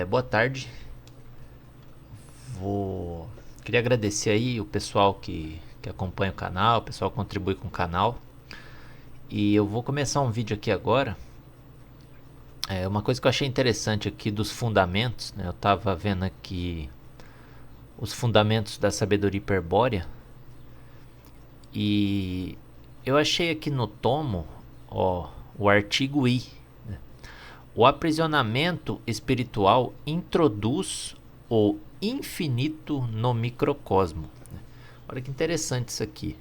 Boa tarde. Queria agradecer aí o pessoal que acompanha o canal, o pessoal que contribui com o canal. E eu vou começar um vídeo aqui agora. Uma coisa que eu achei interessante aqui dos fundamentos, né? Eu estava vendo aqui os fundamentos da sabedoria hiperbórea. E eu achei aqui no tomo, o artigo I. Né? O aprisionamento espiritual introduz o infinito no microcosmo. Olha que interessante isso aqui.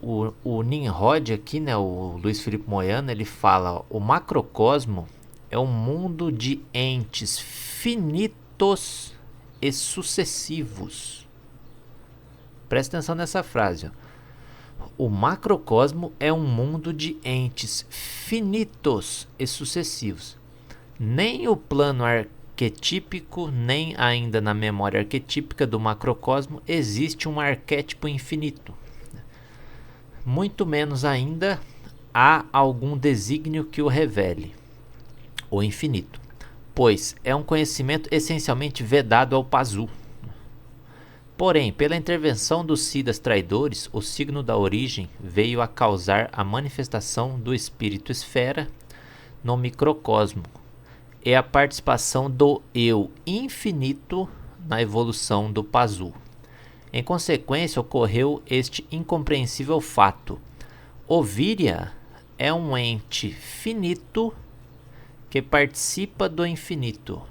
O Nimrod aqui, né, o Luiz Felipe Moyano, ele fala: o macrocosmo é um mundo de entes finitos e sucessivos. Presta atenção nessa frase. O macrocosmo é um mundo de entes finitos e sucessivos. Nem o plano arquetípico, nem ainda na memória arquetípica do macrocosmo existe um arquétipo infinito. Muito menos ainda há algum desígnio que o revele, o infinito, pois é um conhecimento essencialmente vedado ao Pazu. Porém, pela intervenção dos Siddhas traidores, o signo da origem veio a causar a manifestação do espírito esfera no microcosmo e a participação do eu infinito na evolução do Pazu. Em consequência, ocorreu este incompreensível fato. O Virya é um ente finito que participa do infinito.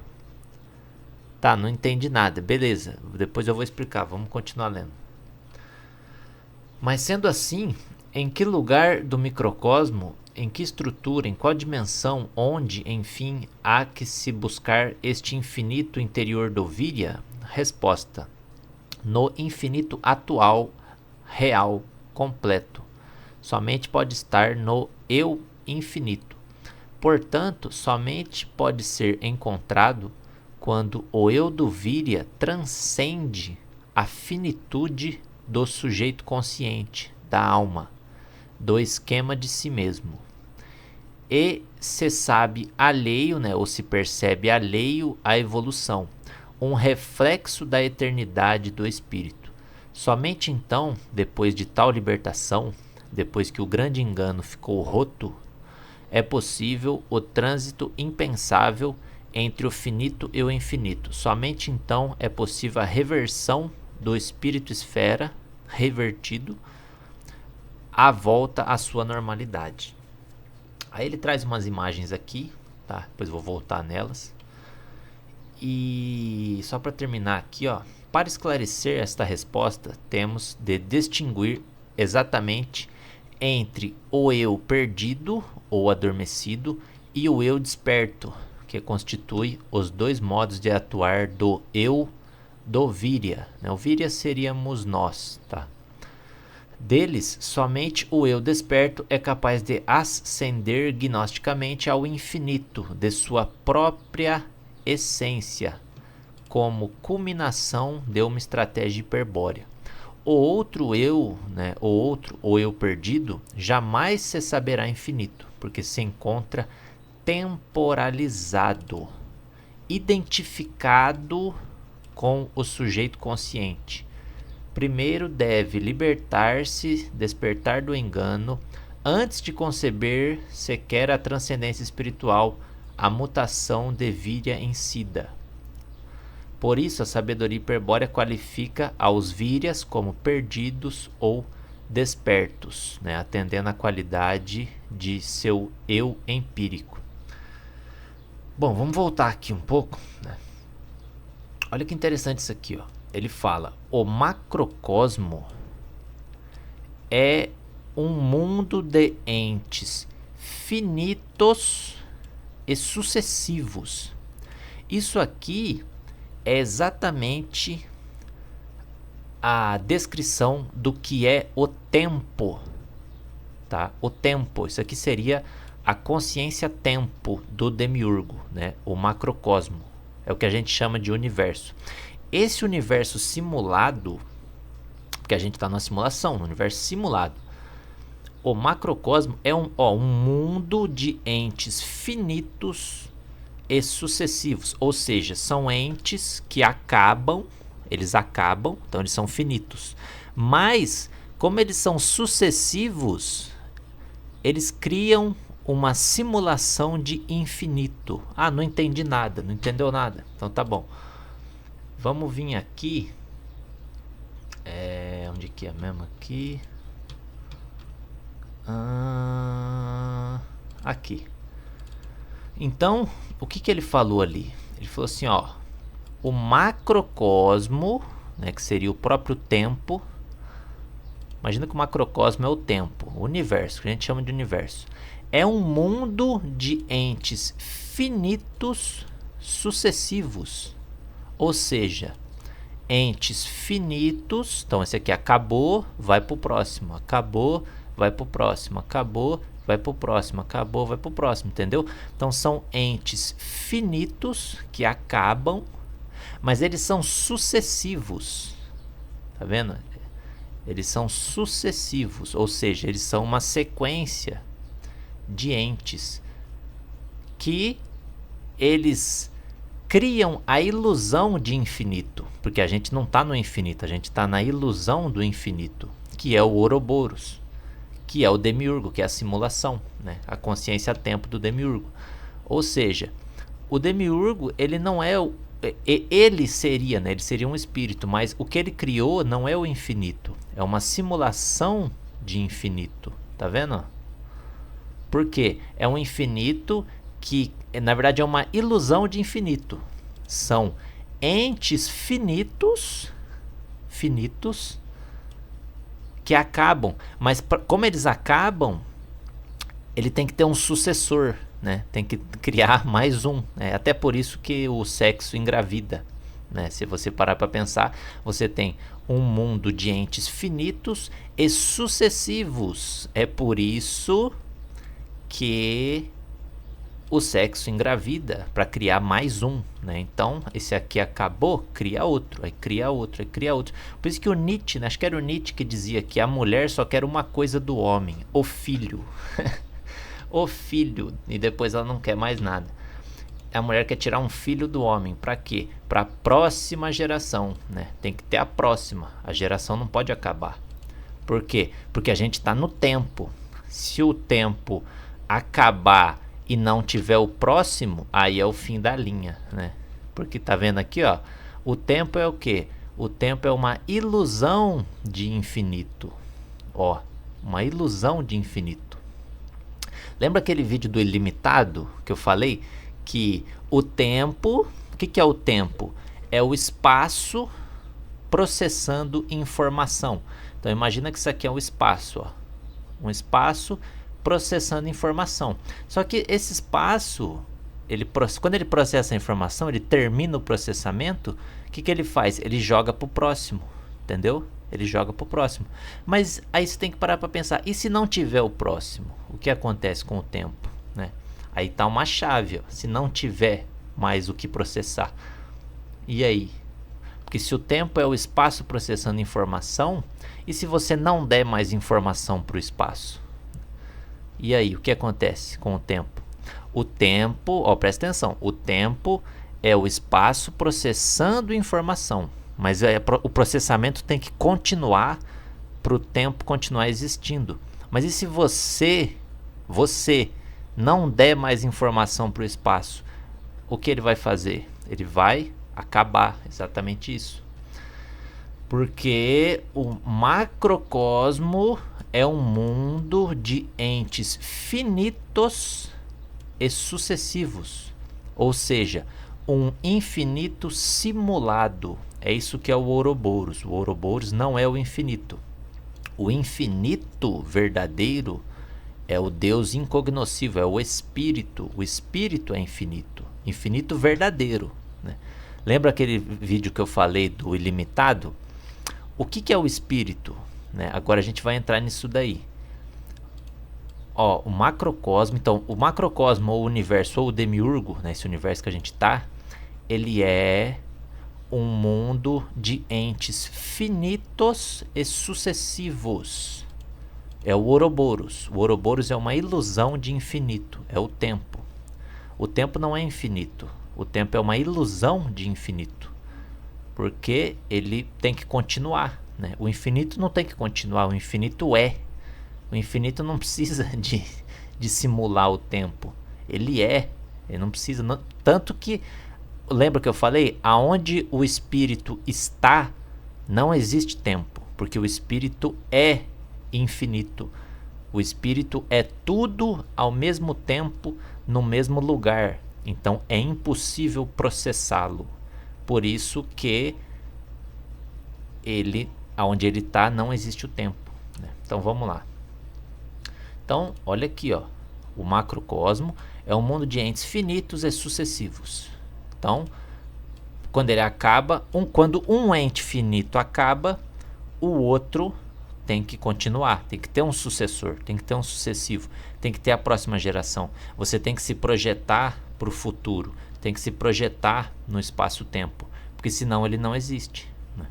Tá, não entendi nada. Beleza, depois eu vou explicar. Vamos continuar lendo. Mas sendo assim, em que lugar do microcosmo, em que estrutura, em qual dimensão, onde, enfim, há que se buscar este infinito interior do Virya? Resposta: no infinito atual, real, completo. Somente pode estar no eu infinito. Portanto, somente pode ser encontrado quando o eu do Virya transcende a finitude do sujeito consciente, da alma, do esquema de si mesmo. E se sabe alheio, né, ou se percebe alheio à evolução, um reflexo da eternidade do espírito. Somente então, depois de tal libertação, depois que o grande engano ficou roto, é possível o trânsito impensável entre o finito e o infinito. Somente então é possível a reversão do espírito esfera, revertido, à volta à sua normalidade. Aí ele traz umas imagens aqui, tá? Depois eu vou voltar nelas. E só para terminar aqui, para esclarecer esta resposta, temos de distinguir exatamente entre o eu perdido ou adormecido e o eu desperto, que constitui os dois modos de atuar do eu do Virya. O Virya seríamos nós, tá? Deles, somente o eu desperto é capaz de ascender gnosticamente ao infinito de sua própria essência, como culminação de uma estratégia hiperbórea. O outro eu, o eu perdido, jamais se saberá infinito, porque se encontra temporalizado, identificado com o sujeito consciente. Primeiro deve libertar-se, despertar do engano, antes de conceber sequer a transcendência espiritual, a mutação de Virya em Siddha. Por isso, a sabedoria hiperbórea qualifica aos Viryas como perdidos ou despertos, atendendo à qualidade de seu eu empírico. Bom, vamos voltar aqui um pouco. Olha que interessante isso aqui, Ele fala: o macrocosmo é um mundo de entes finitos e sucessivos. Isso aqui é exatamente a descrição do que é o tempo, tá? O tempo, isso aqui seria a consciência tempo do demiurgo, O macrocosmo é o que a gente chama de universo. Esse universo simulado, porque a gente está numa simulação, no universo simulado, o macrocosmo é um mundo de entes finitos e sucessivos, ou seja, são entes que acabam, então eles são finitos. Mas, como eles são sucessivos, eles criam uma simulação de infinito. Ah, não entendi nada, não entendeu nada. Então tá bom. Vamos vir aqui. Onde que é mesmo? Aqui. Aqui. Então, o que ele falou ali? Ele falou assim, ó, o macrocosmo, né, que seria o próprio tempo. Imagina que o macrocosmo é o tempo, o universo, que a gente chama de universo. É um mundo de entes finitos sucessivos. Ou seja, entes finitos. Então, esse aqui acabou, vai para o próximo. Acabou, vai para o próximo. Acabou, vai para o próximo. Acabou, vai para o próximo. Entendeu? Então, são entes finitos que acabam, mas eles são sucessivos. Tá vendo? Eles são sucessivos, ou seja, eles são uma sequência de entes que eles criam a ilusão de infinito, porque a gente não está no infinito, a gente está na ilusão do infinito, que é o Ouroboros, que é o demiurgo, que é a simulação, né? A consciência-tempo do demiurgo. Ou seja, o demiurgo, ele não é o... Ele seria, né? Ele seria um espírito, mas o que ele criou não é o infinito, é uma simulação de infinito, tá vendo? Por quê? É um infinito que, na verdade, é uma ilusão de infinito. São entes finitos que acabam, mas como eles acabam, ele tem que ter um sucessor, né? Tem que criar mais um, né? Até por isso que o sexo engravida, né? Se você parar para pensar, você tem um mundo de entes finitos e sucessivos. É por isso que o sexo engravida, para criar mais um, né? Então, esse aqui acabou, cria outro, aí cria outro, aí cria outro. Por isso que o Nietzsche, né? Acho que era o Nietzsche que dizia que a mulher só quer uma coisa do homem, o filho. O filho, e depois ela não quer mais nada. A mulher quer tirar um filho do homem, para quê? Para a próxima geração, né? Tem que ter a próxima, a geração não pode acabar. Por quê? Porque a gente está no tempo. Se o tempo acabar e não tiver o próximo, aí é o fim da linha, né? Porque tá vendo aqui, ó, o tempo é o quê? O tempo é uma ilusão de infinito. Ó, uma ilusão de infinito. Lembra aquele vídeo do ilimitado que eu falei? Que o tempo... O que é o tempo? É o espaço processando informação. Então imagina que isso aqui é um espaço, ó. Um espaço processando informação. Só que esse espaço, quando ele processa a informação, ele termina o processamento, o que ele faz? Ele joga para o próximo, entendeu? Ele joga para o próximo. Mas aí você tem que parar para pensar, e se não tiver o próximo? O que acontece com o tempo, né? Aí tá uma chave, ó. Se não tiver mais o que processar, e aí? Porque se o tempo é o espaço processando informação, e se você não der mais informação para o espaço? E aí, o que acontece com o tempo? O tempo, ó, presta atenção, o tempo é o espaço processando informação, mas o processamento tem que continuar para o tempo continuar existindo. Mas e se você não der mais informação para o espaço? O que ele vai fazer? Ele vai acabar, exatamente isso. Porque o macrocosmo é um mundo de entes finitos e sucessivos, ou seja, um infinito simulado. É isso que é o Ouroboros. O Ouroboros não é o infinito. O infinito verdadeiro é o Deus incognoscível, é o Espírito. O Espírito é infinito, infinito verdadeiro, né? Lembra aquele vídeo que eu falei do ilimitado? O que é o Espírito? Né? Agora a gente vai entrar nisso daí. Ó, o macrocosmo. Então, o macrocosmo, ou o universo, ou o demiurgo, né, esse universo que a gente tá, ele é um mundo de entes finitos e sucessivos. É o Ouroboros. O Ouroboros é uma ilusão de infinito, é o tempo. O tempo não é infinito. O tempo é uma ilusão de infinito. Porque ele tem que continuar, né? O infinito não tem que continuar, o infinito é. O infinito não precisa de simular o tempo. Ele não precisa. Não, tanto que, lembra que eu falei? Aonde o espírito está, não existe tempo. Porque o espírito é infinito. O espírito é tudo ao mesmo tempo, no mesmo lugar. Então é impossível processá-lo. Por isso que aonde ele está, não existe o tempo, né? Então vamos lá. Então, olha aqui, ó. O macrocosmo é um mundo de entes finitos e sucessivos. Então, quando ele acaba, quando um ente finito acaba, o outro tem que continuar, tem que ter um sucessor, tem que ter um sucessivo, tem que ter a próxima geração. Você tem que se projetar para o futuro, tem que se projetar no espaço-tempo, porque senão ele não existe, né?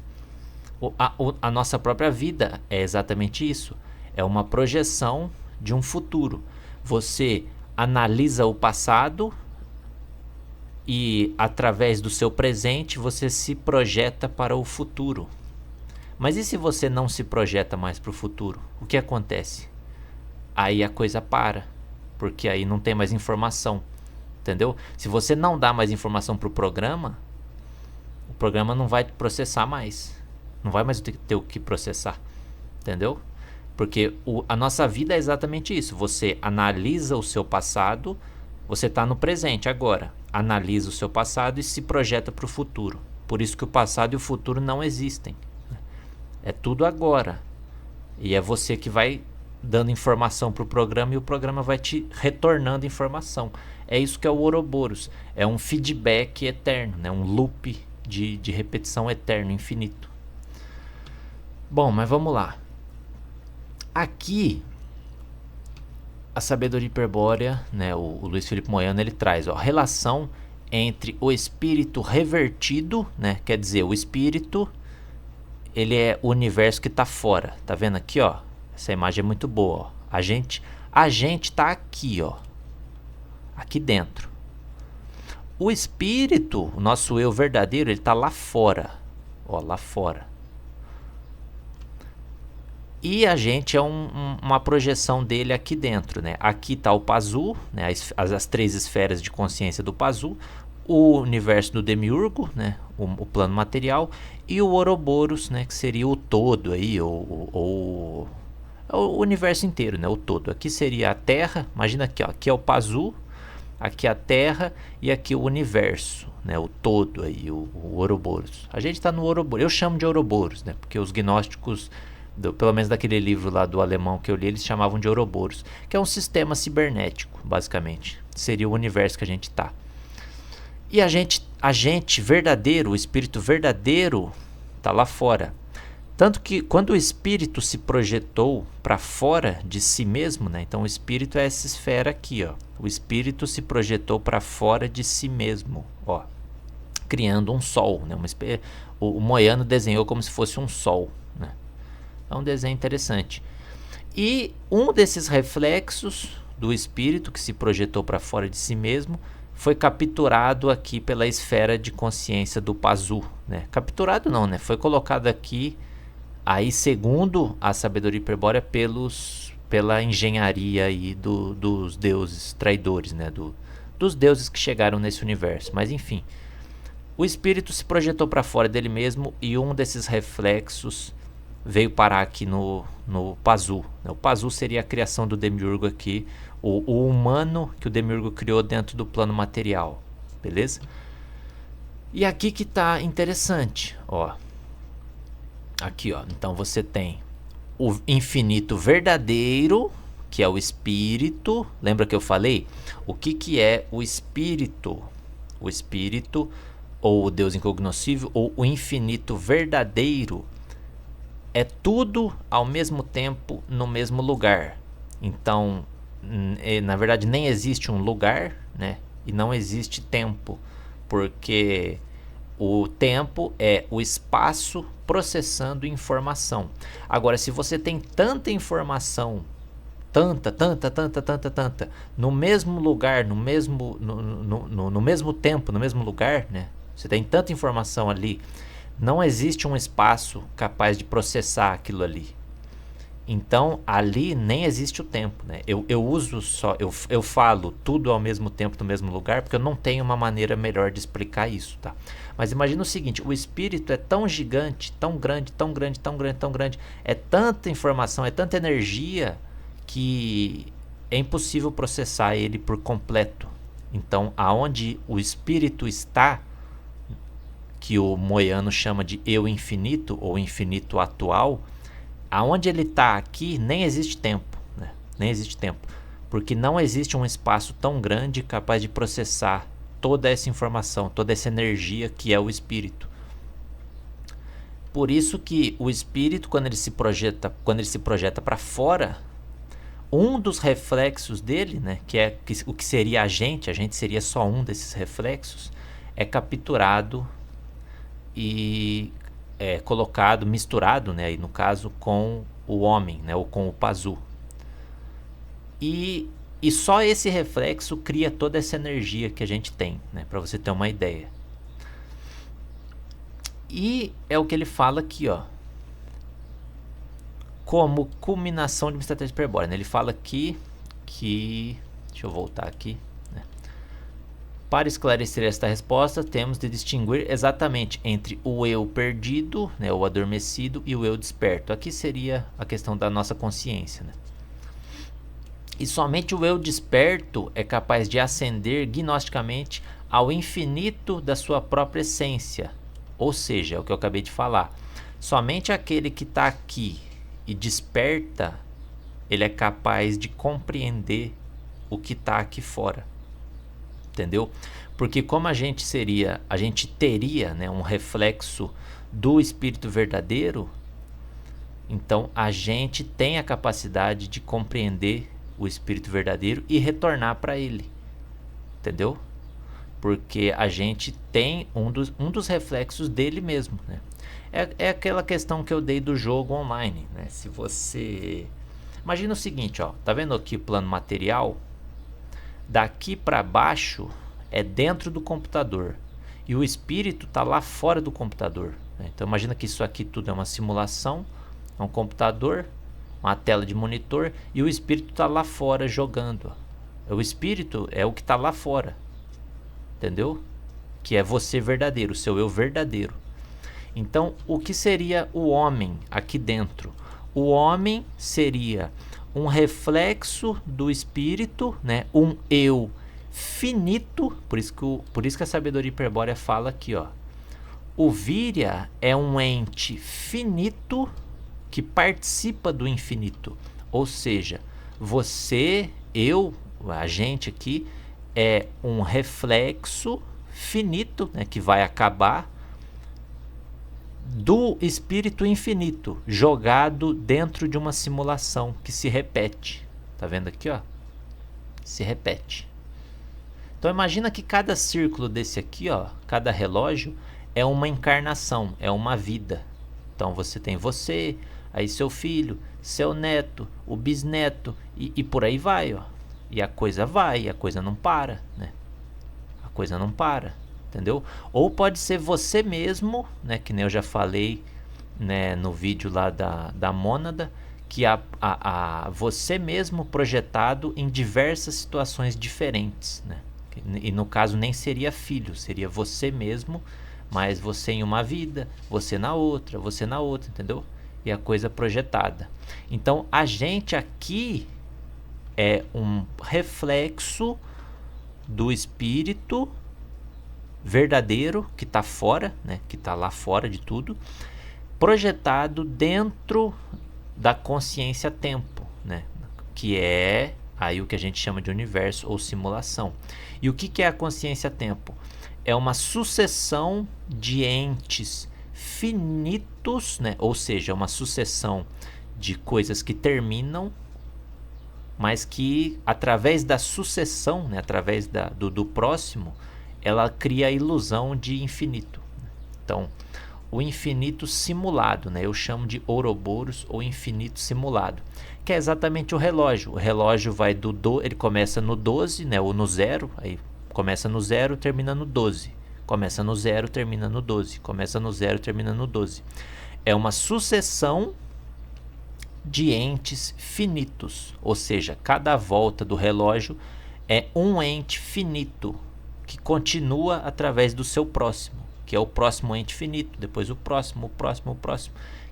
A nossa própria vida é exatamente isso, é uma projeção de um futuro. Você analisa o passado e, através do seu presente, você se projeta para o futuro. Mas e se você não se projeta mais para o futuro? O que acontece? Aí a coisa para, porque aí não tem mais informação, entendeu? Se você não dá mais informação para o programa não vai processar mais, não vai mais ter o que processar, entendeu? Porque a nossa vida é exatamente isso. Você analisa o seu passado, você está no presente agora, analisa o seu passado e se projeta para o futuro. Por isso que o passado e o futuro não existem. É tudo agora. E é você que vai dando informação para o programa e o programa vai te retornando informação. É isso que é o Ouroboros. É um feedback eterno, né? Um loop de repetição eterno, infinito. Bom, mas vamos lá. Aqui, a sabedoria hiperbórea, né? O Luiz Felipe Moyano, ele traz a relação entre o espírito revertido, né? Quer dizer, o espírito, ele é o universo que está fora. Tá vendo aqui, ó? Essa imagem é muito boa, ó. A gente tá aqui, ó. Aqui dentro. O espírito, o nosso eu verdadeiro, ele tá lá fora. Ó, lá fora. E a gente é uma projeção dele aqui dentro, né? Aqui tá o Pazu, né? As 3 esferas de consciência do Pazu. O universo do Demiurgo, né? O plano material, e o Ouroboros, né? Que seria o todo aí, o universo inteiro, né? O todo. Aqui seria a Terra, imagina aqui, ó, aqui é o Pazu, aqui a Terra e aqui o universo, né? O todo aí, o Ouroboros. A gente está no Ouroboros, eu chamo de Ouroboros, né? Porque os gnósticos, pelo menos daquele livro lá do alemão que eu li, eles chamavam de Ouroboros, que é um sistema cibernético, basicamente. Seria o universo que a gente está. E a gente verdadeiro, o espírito verdadeiro, está lá fora. Tanto que quando o espírito se projetou para fora de si mesmo, né? Então o espírito é essa esfera aqui, ó. O espírito se projetou para fora de si mesmo, ó, criando um sol, né? O Moyano desenhou como se fosse um sol, né? É um desenho interessante. E um desses reflexos do espírito que se projetou para fora de si mesmo foi capturado aqui pela esfera de consciência do Pazu, né? Capturado não, né? Foi colocado aqui, aí segundo a sabedoria hiperbórea, pela engenharia aí dos deuses traidores, né? Dos deuses que chegaram nesse universo. Mas enfim, o espírito se projetou para fora dele mesmo e um desses reflexos veio parar aqui no Pazu. O Pazu seria a criação do Demiurgo aqui, o humano que o Demiurgo criou dentro do plano material, beleza? E aqui que tá interessante, ó. Aqui, ó. Então você tem o infinito verdadeiro, que é o espírito. Lembra que eu falei? O que é o espírito? O espírito, ou o Deus incognoscível, ou o infinito verdadeiro, é tudo ao mesmo tempo no mesmo lugar. Então, na verdade, nem existe um lugar, né? E não existe tempo, porque o tempo é o espaço processando informação. Agora, se você tem tanta informação tanta, no mesmo lugar, no mesmo tempo, no mesmo lugar, né? Você tem tanta informação ali, não existe um espaço capaz de processar aquilo ali. Então ali nem existe o tempo, né? Eu uso só, eu falo tudo ao mesmo tempo no mesmo lugar porque eu não tenho uma maneira melhor de explicar isso, tá? Mas imagina o seguinte, o espírito é tão gigante, tão grande, é tanta informação, é tanta energia que é impossível processar ele por completo. Então aonde o espírito está, que o Moyano chama de eu infinito ou infinito atual, aonde ele está aqui nem existe tempo, né? Nem existe tempo, porque não existe um espaço tão grande capaz de processar toda essa informação, toda essa energia que é o espírito. Por isso que o espírito, quando ele se projeta para fora, um dos reflexos dele, né, o que seria a gente seria só um desses reflexos, é capturado e colocado, misturado, né, aí no caso, com o homem, né, ou com o Pazu. E só esse reflexo cria toda essa energia que a gente tem, né, para você ter uma ideia. E é o que ele fala aqui, ó, como culminação de uma estratégia hiperbórea, né? Ele fala aqui que, deixa eu voltar aqui, né? Para esclarecer esta resposta, temos de distinguir exatamente entre o eu perdido, né, o adormecido, e o eu desperto. Aqui seria a questão da nossa consciência, né? E somente o eu desperto é capaz de ascender gnosticamente ao infinito da sua própria essência. Ou seja, é o que eu acabei de falar. Somente aquele que está aqui e desperta, ele é capaz de compreender o que está aqui fora. Entendeu? Porque como a gente teria, né, um reflexo do espírito verdadeiro, então a gente tem a capacidade de compreender o espírito verdadeiro e retornar para ele. Entendeu? Porque a gente tem um dos reflexos dele mesmo, né? É aquela questão que eu dei do jogo online, né? Se você... Imagina o seguinte, ó, tá vendo aqui o plano material? Daqui para baixo é dentro do computador e o espírito está lá fora do computador, né? Então imagina que isso aqui tudo é uma simulação, é um computador, uma tela de monitor, e o espírito está lá fora jogando. O espírito é o que está lá fora, entendeu? Que é você verdadeiro, o seu eu verdadeiro. Então o que seria o homem aqui dentro? O homem seria um reflexo do espírito, né? Um eu finito, por isso que a sabedoria hiperbórea fala aqui, ó. O Virya é um ente finito que participa do infinito. Ou seja, você, eu, a gente aqui é um reflexo finito, né, que vai acabar, do espírito infinito jogado dentro de uma simulação que se repete. Tá vendo aqui, ó? Se repete. Então imagina que cada círculo desse aqui, ó, cada relógio é uma encarnação, é uma vida. Então você tem você, aí seu filho, seu neto, o bisneto e por aí vai, ó. E a coisa vai, a coisa não para, né? A coisa não para. Entendeu? Ou pode ser você mesmo, né, que nem eu já falei, né, no vídeo lá da mônada, que você mesmo projetado em diversas situações diferentes, né? E no caso nem seria filho, seria você mesmo, mas você em uma vida, você na outra, entendeu? E a coisa projetada. Então a gente aqui é um reflexo do espírito verdadeiro que está fora, né, que está lá fora de tudo, projetado dentro da consciência-tempo, né, que é aí o que a gente chama de universo ou simulação. E o que é a consciência-tempo? É uma sucessão de entes finitos, né, ou seja, uma sucessão de coisas que terminam, mas que através da sucessão, né, através do próximo, ela cria a ilusão de infinito. Então, o infinito simulado, né? Eu chamo de Ouroboros ou infinito simulado, que é exatamente o relógio. O relógio vai ele começa no 12, né? Ou no 0, aí começa no 0, termina no 12. Começa no 0, termina no 12. Começa no 0, termina no 12. É uma sucessão de entes finitos, ou seja, cada volta do relógio é um ente finito que continua através do seu próximo, que é o próximo ente finito, depois o próximo,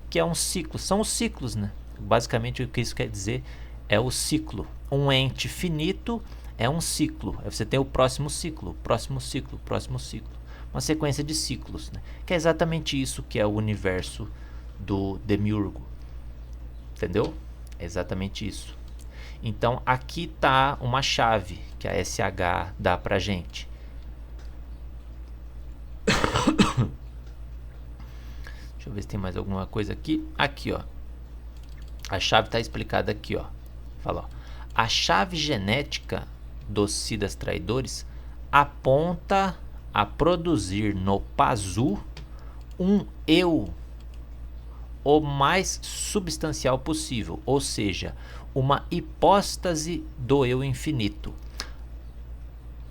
que é um ciclo. São os ciclos, né? Basicamente o que isso quer dizer é o ciclo. Um ente finito é um ciclo. Aí você tem o próximo ciclo, próximo ciclo, próximo ciclo. Uma sequência de ciclos, né? Que é exatamente isso que é o universo do Demiurgo. Entendeu? É exatamente isso. Então aqui está uma chave que a SH dá pra gente. Deixa eu ver se tem mais alguma coisa aqui. Aqui, ó. A chave está explicada aqui, ó. Fala, ó. A chave genética dos Siddhas traidores aponta a produzir no Pazu um eu o mais substancial possível, ou seja, uma hipóstase do eu infinito.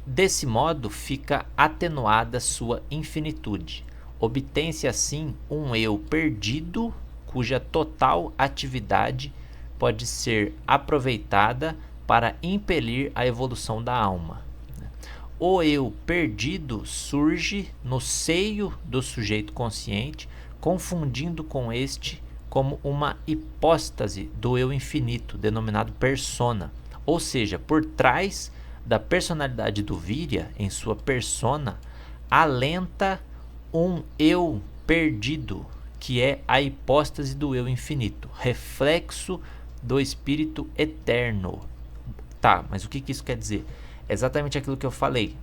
Desse modo fica atenuada sua infinitude. Obtém-se assim um eu perdido, cuja total atividade pode ser aproveitada para impelir a evolução da alma. O eu perdido surge no seio do sujeito consciente, confundindo com este como uma hipóstase do eu infinito, denominado persona. Ou seja, por trás da personalidade do Virya, em sua persona, alenta um eu perdido, que é a hipóstase do eu infinito, reflexo do espírito eterno. Tá, mas o que isso quer dizer? É exatamente aquilo que eu falei.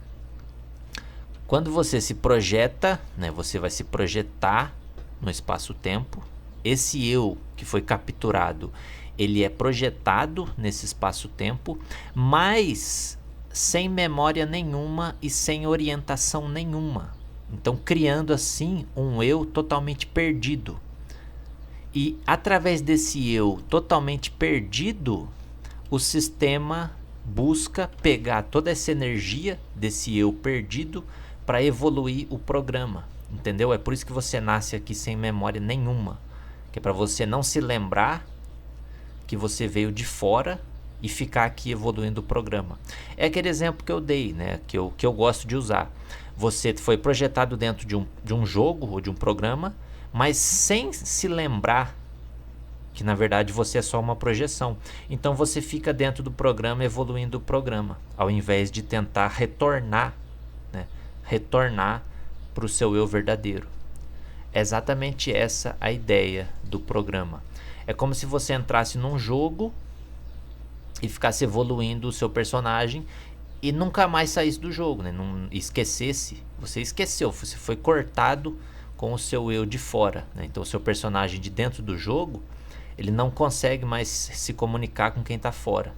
Quando você se projeta, né, você vai se projetar no espaço-tempo. Esse eu que foi capturado, ele é projetado nesse espaço-tempo, mas sem memória nenhuma e sem orientação nenhuma. Então, criando assim um eu totalmente perdido. E através desse eu totalmente perdido, o sistema busca pegar toda essa energia desse eu perdido para evoluir o programa, entendeu? É por isso que você nasce aqui sem memória nenhuma, que é para você não se lembrar que você veio de fora e ficar aqui evoluindo o programa. É aquele exemplo que eu dei, né? Que eu gosto de usar. Você foi projetado dentro de um jogo ou de um programa, mas sem se lembrar que na verdade você é só uma projeção. Então você fica dentro do programa evoluindo o programa, ao invés de tentar retornar, né? Retornar para o seu eu verdadeiro. É exatamente essa a ideia do programa. É como se você entrasse num jogo e ficasse evoluindo o seu personagem e nunca mais saísse do jogo, né? Não esquecesse. Você esqueceu, você foi cortado com o seu eu de fora, né? Então o seu personagem de dentro do jogo, ele não consegue mais se comunicar com quem está fora.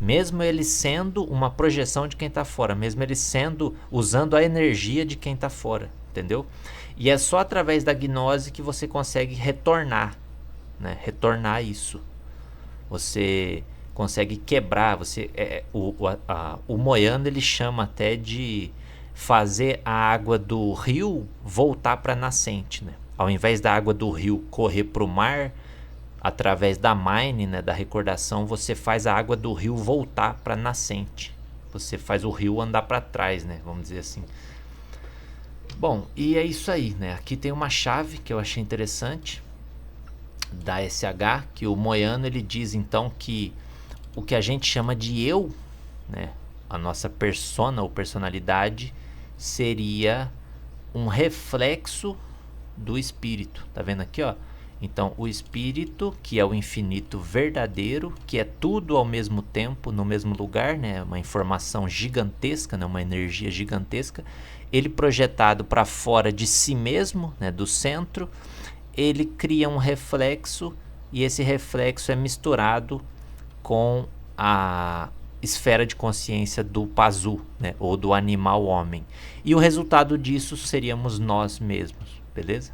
Mesmo ele sendo uma projeção de quem está fora, mesmo ele usando a energia de quem está fora, entendeu? E é só através da gnose que você consegue retornar, né? Retornar isso. Você consegue quebrar. O Moyano, ele chama até de fazer a água do rio voltar para a nascente, né? Ao invés da água do rio correr para o mar, através da mine, né, da recordação, você faz a água do rio voltar para a nascente. Você faz o rio andar para trás, né? Vamos dizer assim. Bom, e é isso aí, né? Aqui tem uma chave que eu achei interessante da SH, que o Moyano, ele diz então que o que a gente chama de eu, né, a nossa persona ou personalidade, seria um reflexo do espírito. Tá vendo aqui, ó? Então, o espírito, que é o infinito verdadeiro, que é tudo ao mesmo tempo, no mesmo lugar, né? Uma informação gigantesca, né? Uma energia gigantesca, ele projetado para fora de si mesmo, né? Do centro, ele cria um reflexo e esse reflexo é misturado com a esfera de consciência do Pazu, né? Ou do animal homem. E o resultado disso seríamos nós mesmos, beleza?